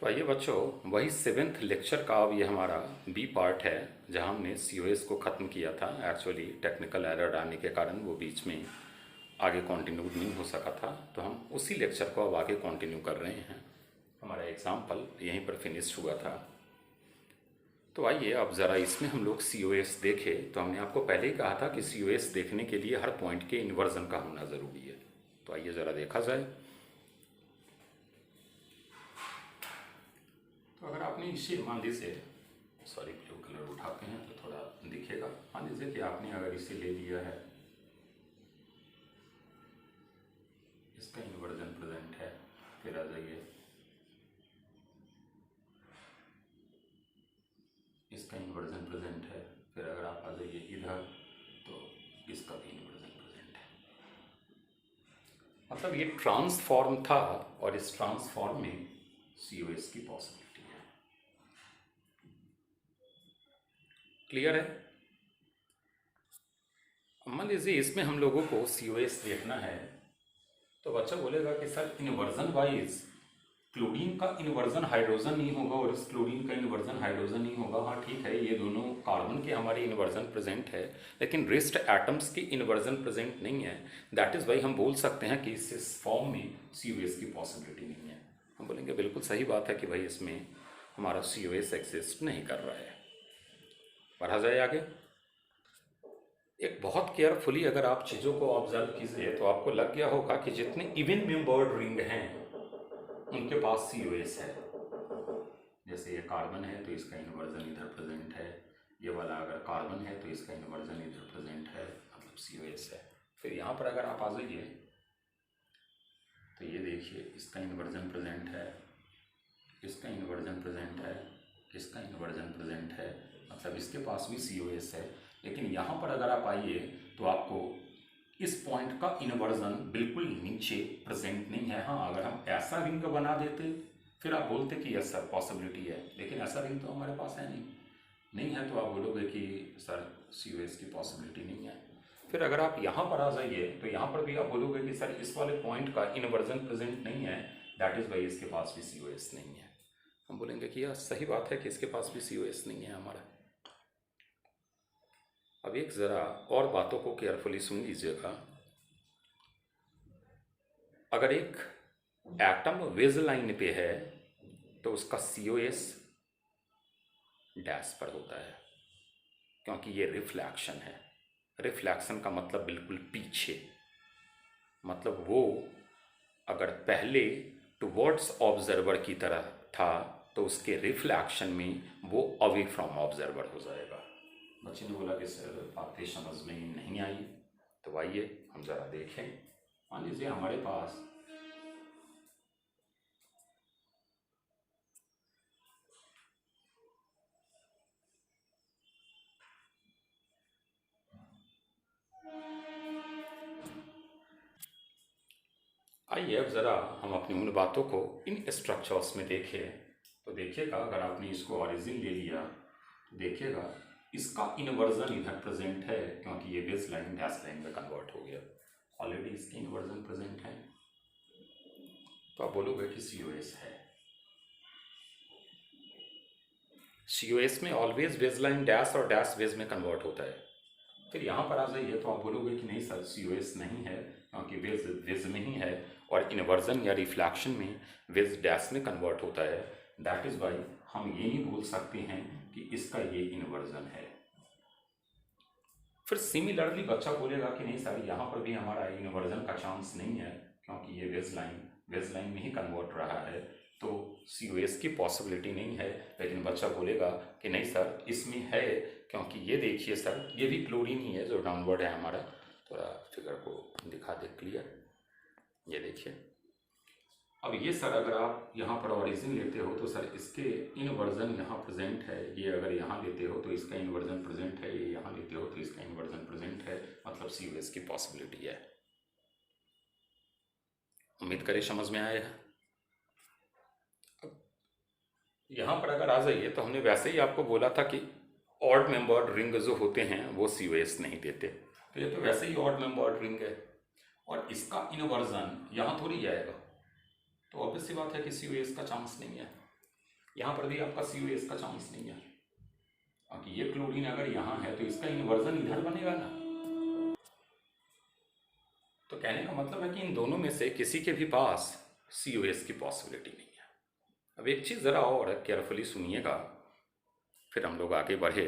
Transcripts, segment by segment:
तो आइए बच्चों, वही सेवेंथ लेक्चर का अब ये हमारा बी पार्ट है, जहाँ हमने सीओएस को ख़त्म किया था। एक्चुअली टेक्निकल एरर आने के कारण वो बीच में आगे कंटिन्यू नहीं हो सका था, तो हम उसी लेक्चर को अब आगे कंटिन्यू कर रहे हैं। हमारा एग्जाम्पल यहीं पर फिनिश हुआ था। तो आइए अब ज़रा इसमें हम लोग सीओएस देखें। तो हमने आपको पहले ही कहा था कि सीओएस देखने के लिए हर पॉइंट के इन्वर्जन का होना ज़रूरी है। तो आइए ज़रा देखा जाए। तो अगर आपने इसे मान लीजिए, सॉरी ब्लू कलर उठाते हैं तो थोड़ा दिखेगा। मान लीजिए कि आपने अगर इसे ले लिया है, इसका इन्वर्जन प्रेजेंट है, फिर आ जाइए इसका इन्वर्जन प्रेजेंट है, फिर अगर आप आ जाइए इधर तो इसका भी इन्वर्जन प्रेजेंट है। मतलब ये ट्रांसफॉर्म था और इस ट्रांसफॉर्म में सीओएस की पॉसिबिलिटी है। क्लियर है? मान लीजिए इसमें हम लोगों को सीओएस देखना है, तो बच्चा बोलेगा कि सर इन्वर्जन वाइज क्लोरीन का इन्वर्जन हाइड्रोजन नहीं होगा और इस क्लोरीन का इन्वर्जन हाइड्रोजन नहीं होगा। हाँ ठीक है, ये दोनों कार्बन के हमारे इन्वर्जन प्रेजेंट है, लेकिन रेस्ट एटम्स की इन्वर्जन प्रेजेंट नहीं है। दैट इज़ वाई हम बोल सकते हैं कि इस फॉर्म में सीओएस की पॉसिबिलिटी नहीं है। हम बोलेंगे बिल्कुल सही बात है कि भाई इसमें हमारा सीओएस एग्जिस्ट नहीं कर रहा है। पढ़ा जाए आगे। एक बहुत केयरफुली अगर आप चीज़ों को ऑब्जर्व कीजिए तो आपको लग गया होगा कि जितने इवन मेंबर्ड रिंग हैं उनके पास सीओएस है। जैसे ये कार्बन है तो इसका इन्वर्जन इधर प्रेजेंट है, ये वाला अगर कार्बन है तो इसका इन्वर्जन इधर प्रेजेंट है, मतलब सीओएस है। फिर यहाँ पर अगर आप आ जाइए तो ये देखिए इसका इन्वर्जन प्रेजेंट है, इसका इन्वर्जन प्रेजेंट है, इसका इन्वर्जन प्रेजेंट है, मतलब इसके पास भी सीओएस है। लेकिन यहाँ पर अगर आप आइए तो आपको इस पॉइंट का इन्वर्जन बिल्कुल नीचे प्रेजेंट नहीं है। हाँ, अगर हम ऐसा रिंग बना देते फिर आप बोलते कि यस सर पॉसिबिलिटी है, लेकिन ऐसा रिंग तो हमारे पास है नहीं है, तो आप बोलोगे कि सर सीओएस की पॉसिबिलिटी नहीं है। फिर अगर आप यहाँ पर आ जाइए तो यहाँ पर भी आप बोलोगे कि सर इस वाले पॉइंट का इन्वर्जन प्रेजेंट नहीं है, दैट इज़ वाई इसके पास भी सीओएस नहीं है। हम बोलेंगे कि यह सही बात है कि इसके पास भी सीओएस नहीं है हमारा। अब एक ज़रा और बातों को केयरफुली सुन लीजिएगा। अगर एक एटम वेज लाइन पे है तो उसका सीओएस डैश पर होता है, क्योंकि ये रिफ्लैक्शन है। रिफ्लैक्शन का मतलब बिल्कुल पीछे, मतलब वो अगर पहले टुवर्ड्स ऑब्जर्वर की तरह था तो उसके रिफ्लैक्शन में वो अवे फ्रॉम ऑब्जर्वर हो जाएगा। बच्चे ने बोला कि सर बातें समझ में नहीं आई, तो आइए हम ज़रा देखें। मान लीजिए हमारे पास आइए अब ज़रा हम अपनी उन बातों को इन स्ट्रक्चर्स में देखें। तो देखिएगा, अगर आपने इसको ऑरिजिन ले लिया तो देखिएगा इसका इन्वर्जन इधर प्रेजेंट है, क्योंकि ये बेस लाइन डैश लाइन में कन्वर्ट हो गया। ऑलरेडी इसकी इन्वर्जन प्रेजेंट है, तो आप बोलोगे कि सीओएस है। सीओएस में ऑलवेज बेस लाइन डैश और डैश बेस में कन्वर्ट होता है। फिर यहाँ पर आ जाइए तो आप बोलोगे कि नहीं सर सीओएस नहीं है, क्योंकि वेज वेज में ही है और इन्वर्जन या रिफ्लैक्शन में वेज डैश में कन्वर्ट होता है। दैट इज़ वाई हम ये नहीं बोल सकते हैं कि इसका ये इन्वर्जन है। फिर सिमिलरली बच्चा बोलेगा कि नहीं सर यहाँ पर भी हमारा इन्वर्जन का चांस नहीं है, क्योंकि ये वेज लाइन में ही कन्वर्ट रहा है, तो सीओएस की पॉसिबिलिटी नहीं है। लेकिन बच्चा बोलेगा कि नहीं सर इसमें है, क्योंकि ये देखिए सर ये भी क्लोरीन ही है जो डाउनवर्ड है हमारा। थोड़ा फिगर को दिखा दे क्लियर, ये देखिए। अब ये सर अगर आप यहाँ पर ऑरिजिन लेते हो तो सर इसके इन्वर्जन यहाँ प्रेजेंट है, ये अगर यहाँ लेते हो तो इसका इन्वर्जन प्रेजेंट है, ये यहाँ लेते हो तो इसका इन्वर्जन प्रेजेंट है, मतलब सीओएस की पॉसिबिलिटी है। उम्मीद करें समझ में आया है। यहाँ पर अगर आ जाइए तो हमने वैसे ही आपको बोला था कि ऑड मेंबर्ड रिंग जो होते हैं वो सीओएस नहीं देते, तो ये तो वैसे ही ऑड मेंबर्ड रिंग है और इसका इन्वर्जन यहाँ थोड़ी जाएगा, तो ऑब्वियस सी बात है कि सीओएस का चांस नहीं है। यहाँ पर भी आपका COS का चांस नहीं है, क्योंकि ये क्लोरीन अगर यहाँ है तो इसका इन्वर्जन इधर बनेगा ना। तो कहने का मतलब है कि इन दोनों में से किसी के भी पास COS की पॉसिबिलिटी नहीं है। अब एक चीज़ ज़रा और केयरफुली सुनिएगा, फिर हम लोग आगे बढ़े।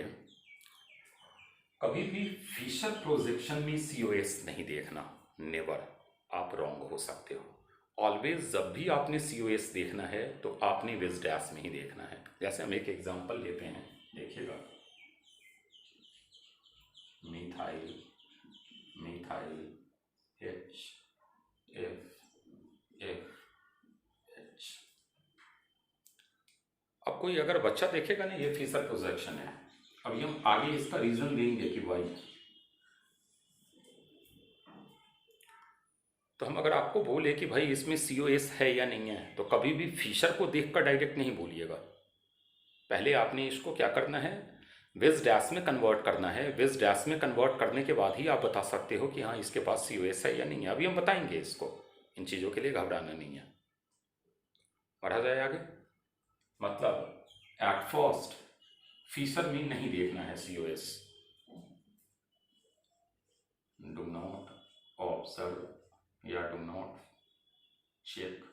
कभी भी फिशर प्रोजेक्शन में COS नहीं देखना, नेवर, आप रॉन्ग हो सकते हो। ऑलवेज जब भी आपने COS देखना है तो आपने विज डैश में ही देखना है। जैसे हम एक एग्जांपल लेते हैं, देखिएगा, मिथाइल मिथाइल HFH। अब कोई अगर बच्चा देखेगा ना, ये फिशर प्रोजेक्शन है, अभी हम आगे इसका रीजन देंगे कि वाई। तो हम अगर आपको बोले कि भाई इसमें COS है या नहीं है, तो कभी भी फिशर को देखकर डायरेक्ट नहीं बोलिएगा। पहले आपने इसको क्या करना है, विज डैश में कन्वर्ट करना है। विज डैश में कन्वर्ट करने के बाद ही आप बता सकते हो कि हाँ इसके पास COS है या नहीं है। अभी हम बताएंगे इसको, इन चीज़ों के लिए घबराना नहीं है। बढ़ा जाए आगे। मतलब एट फर्स्ट फिशर में नहीं देखना है COS। डू नॉट ऑब्जर्व या do not check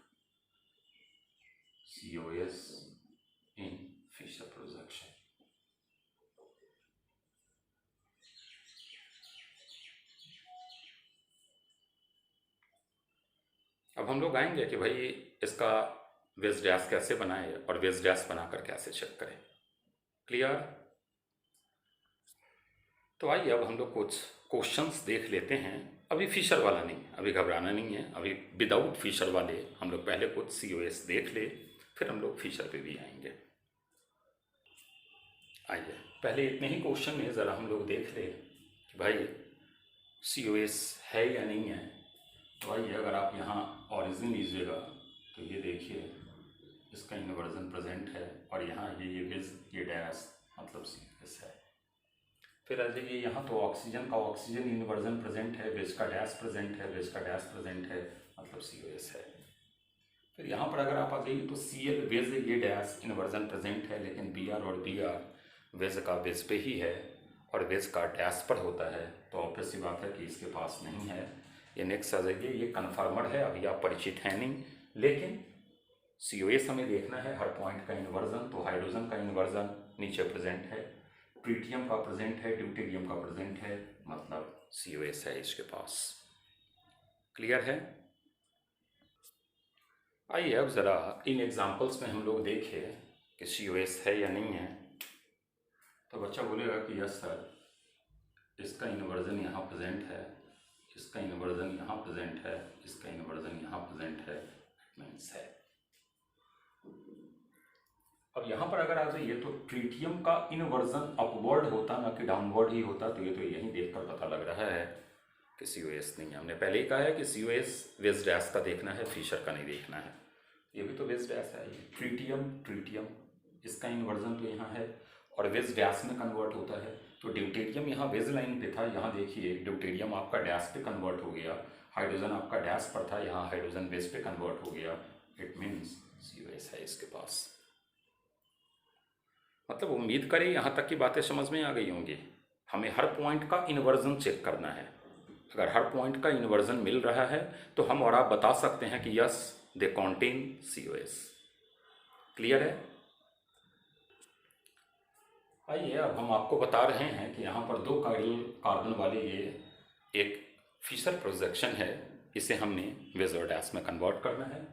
COS in Fisher projection. अब हम लोग आएंगे कि भाई इसका विज डैश कैसे बनाए और विज डैश बनाकर कैसे चेक करें। क्लियर? तो आइए अब हम लोग कुछ क्वेश्चंस देख लेते हैं। अभी फिशर वाला नहीं, अभी घबराना नहीं है। अभी विदाउट फिशर वाले हम लोग पहले कुछ COS देख ले, फिर हम लोग फिशर पे भी आएंगे। आइए पहले इतने ही क्वेश्चन में ज़रा हम लोग देख ले कि भाई COS है या नहीं है। तो आइए अगर आप यहाँ ऑरिजिन लीजिएगा तो ये देखिए इसका इन्वर्जन प्रेजेंट है, और यहाँ ये विज ये डैश मतलब COS है। फिर आ जाइए यहाँ, तो ऑक्सीजन का ऑक्सीजन इन्वर्जन प्रेजेंट है, विज का डैश प्रेजेंट है, विज का डैश प्रेजेंट है, मतलब COS है। फिर यहाँ पर अगर आप आ जाइए तो Cl विज ये डैश इन्वर्जन प्रेजेंट है, लेकिन Br और Br विज का विज पे ही है और विज का डैश पर होता है, तो ऑब्वियस सी बात है कि इसके पास नहीं है। ये नेक्स्ट आ जाइए, ये कन्फर्मड है, अभी आप परिचित हैं नहीं, लेकिन COS हमें देखना है हर पॉइंट का इन्वर्जन। तो हाइड्रोजन का इन्वर्जन नीचे प्रेजेंट है, ट्रीटियम का प्रेजेंट है, ड्यूटेरियम का प्रेजेंट है, मतलब COS है इसके पास। क्लियर है? आइए अब ज़रा इन एग्जांपल्स में हम लोग देखें कि COS है या नहीं है। तो बच्चा बोलेगा कि यस सर, इसका इन्वर्जन यहाँ प्रेजेंट है, इसका इन्वर्जन यहाँ प्रेजेंट है, इसका इन्वर्जन यहाँ प्रेजेंट है, मीन्स है। अब यहाँ पर अगर आ जाइए तो ट्रीटियम का इन्वर्जन अपवर्ड होता ना कि डाउनवर्ड ही होता, तो ये तो यहीं देखकर पता लग रहा है कि COS नहीं है। हमने पहले ही कहा है कि COS विज डैश का देखना है, फिशर का नहीं देखना है। ये भी तो विज डैश है, ट्रीटियम ट्रीटियम इसका इन्वर्जन तो यहाँ है और विज डैश में कन्वर्ट होता है। तो ड्यूटेरियम यहाँ विज लाइन पे था, यहाँ देखिए ड्यूटेरियम आपका डैश पे कन्वर्ट हो गया, हाइड्रोजन आपका डैश पर था, यहाँ हाइड्रोजन विज पे कन्वर्ट हो गया। इट मीन्स COS है इसके पास। मतलब उम्मीद करें यहाँ तक की बातें समझ में आ गई होंगी। हमें हर पॉइंट का इन्वर्जन चेक करना है। अगर हर पॉइंट का इन्वर्जन मिल रहा है तो हम और आप बता सकते हैं कि yes they contain COS। Clear है? आइए अब हम आपको बता रहे हैं कि यहाँ पर दो कार्बन वाले ये एक फिशर प्रोजेक्शन है, इसे हमने विज और डैश में कन्वर्ट करना है।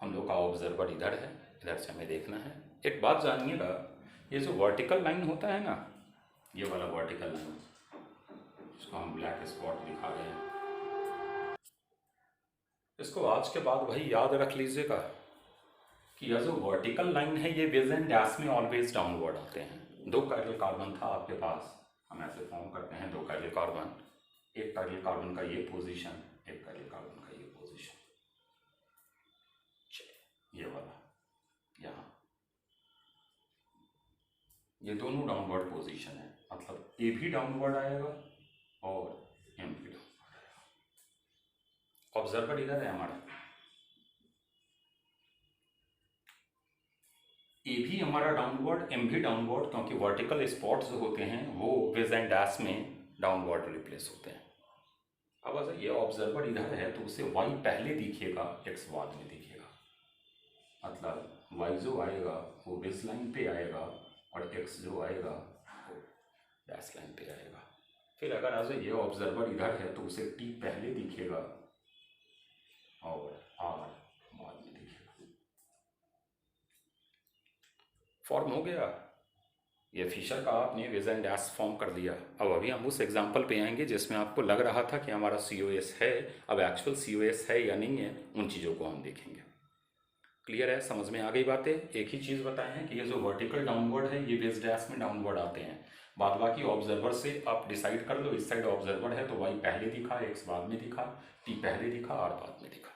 हम लोग का ऑब्जर्वर इधर है, इधर से हमें देखना है। एक बात जानिएगा, ये जो वर्टिकल लाइन होता है ना, ये वाला वर्टिकल लाइन, इसको हम ब्लैक स्पॉट दिखा रहे हैं, इसको आज के बाद भाई याद रख लीजिएगा कि यह जो वर्टिकल लाइन है ये विज एंड डैश में ऑलवेज डाउनवर्ड आते हैं। दो काइरल कार्बन था आपके पास, हम ऐसे फॉर्म करते हैं दो काइरल कार्बन, एक काइरल कार्बन का ये पोजीशन, एक काइरल कार्बन का ये पोजीशन, ये वाला यहाँ, ये दोनों डाउनवर्ड पोजीशन है, मतलब ए भी डाउनवर्ड आएगा और एम भी डाउनवर्ड आएगा। ऑब्जर्वर इधर है हमारा, ए भी हमारा डाउनवर्ड, एम भी डाउनवर्ड, क्योंकि वर्टिकल स्पॉट्स जो होते हैं वो विज एंड डैश में डाउनवर्ड रिप्लेस होते हैं। अब अगर ये ऑब्जर्वर इधर है तो उसे वाई पहले दिखेगा, एक्स बाद में दिखेगा। मतलब वाई जो आएगा वो बेस लाइन पे आएगा और एक्स जो आएगा वो डैश लाइन पे आएगा। फिर अगर आज ये ऑब्जर्वर इधर है तो उसे टी पहले दिखेगा और आर बाद में दिखेगा। फॉर्म हो गया, ये फिशर का आपने विज एंड डैश फॉर्म कर दिया। अब अभी हम उस एग्जांपल पे आएंगे जिसमें आपको लग रहा था कि हमारा COS है, अब एक्चुअल COS है या नहीं है, उन चीज़ों को हम देखेंगे। क्लियर है, समझ में आ गई बातें। एक ही चीज़ बताए हैं कि ये जो वर्टिकल डाउनवर्ड है ये विज डैश में डाउनवर्ड आते हैं। बाद बाकी ऑब्जर्वर से आप डिसाइड कर लो, इस साइड ऑब्जर्वर है तो वाई पहले दिखा, एक्स बाद में दिखा, टी पहले दिखा, आर बाद में दिखा।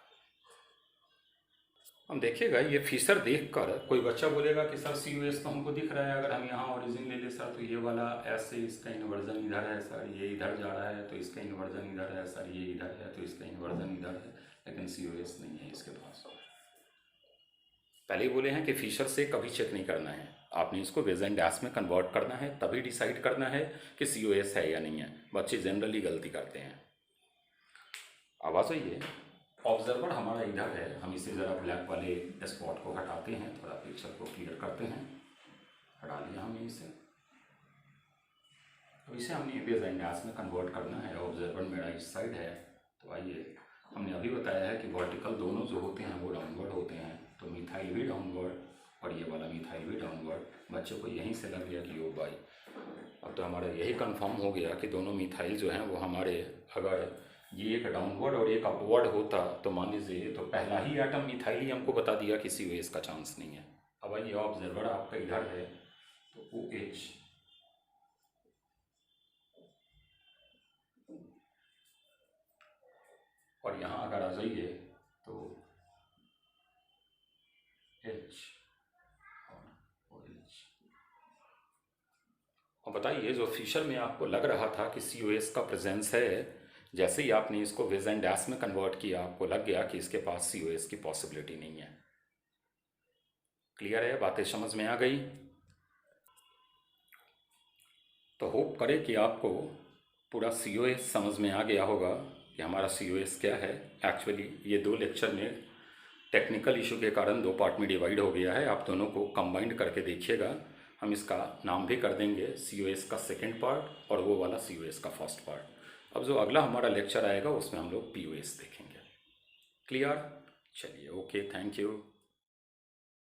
हम देखिएगा ये फिशर देखकर कोई बच्चा बोलेगा कि सर COS तो हमको दिख रहा है, अगर हम यहाँ ओरिजिन ले ले सर तो ये वाला ऐसे इसका इन्वर्जन इधर है सर, ये इधर जा रहा है तो इसका इन्वर्जन इधर है सर, ये इधर है तो इसका इन्वर्जन इधर है, लेकिन COS नहीं है इसके पास। पहले ही बोले हैं कि फिशर से कभी चेक नहीं करना है, आपने इसको विज एंड डैश में कन्वर्ट करना है, तभी डिसाइड करना है कि COS है या नहीं है। बच्चे जनरली गलती करते हैं। आवाज़ आई है, ऑब्जर्वर हमारा इधर है, हम इसे ज़रा ब्लैक वाले स्पॉट को हटाते हैं, थोड़ा पिक्चर को क्लियर करते हैं। हटा लिया हमने इसे। तो इसे हमने विज एंड डैश में कन्वर्ट करना है। ऑब्जर्वर मेरा इस साइड है, तो आइए, हमने अभी बताया है कि वर्टिकल दोनों जो होते हैं वो डाउनवर्ड होते हैं, तो मिथाइल भी डाउनवर्ड और ये वाला मिथाइल भी डाउनवर्ड। बच्चों को यहीं से लग गया कि ओ बाई, अब तो हमारा यही कंफर्म हो गया कि दोनों मिथाइल जो हैं वो हमारे, अगर ये एक डाउनवर्ड और एक अपवर्ड होता तो मान लीजिए तो पहला ही एटम मिथाइल ही हमको बता दिया कि COS का चांस नहीं है। अब ये ऑब्जर्वर आपका इधर है तो OH, और यहाँ अगर आ जाइए तो H और OH। और बताइए जो फिशर में आपको लग रहा था कि COS का प्रेजेंस है, जैसे ही आपने इसको विज एंड डैश में कन्वर्ट किया आपको लग गया कि इसके पास COS की पॉसिबिलिटी नहीं है। क्लियर है, बातें समझ में आ गई? तो होप करें कि आपको पूरा COS समझ में आ गया होगा कि हमारा COS क्या है। एक्चुअली ये 2 लेक्चर में टेक्निकल इशू के कारण 2 पार्ट में डिवाइड हो गया है, आप दोनों को कंबाइंड करके देखिएगा। हम इसका नाम भी कर देंगे COS का सेकेंड पार्ट और वो वाला COS का फर्स्ट पार्ट। अब जो अगला हमारा लेक्चर आएगा उसमें हम लोग POS देखेंगे। क्लियर? चलिए, ओके, थैंक यू।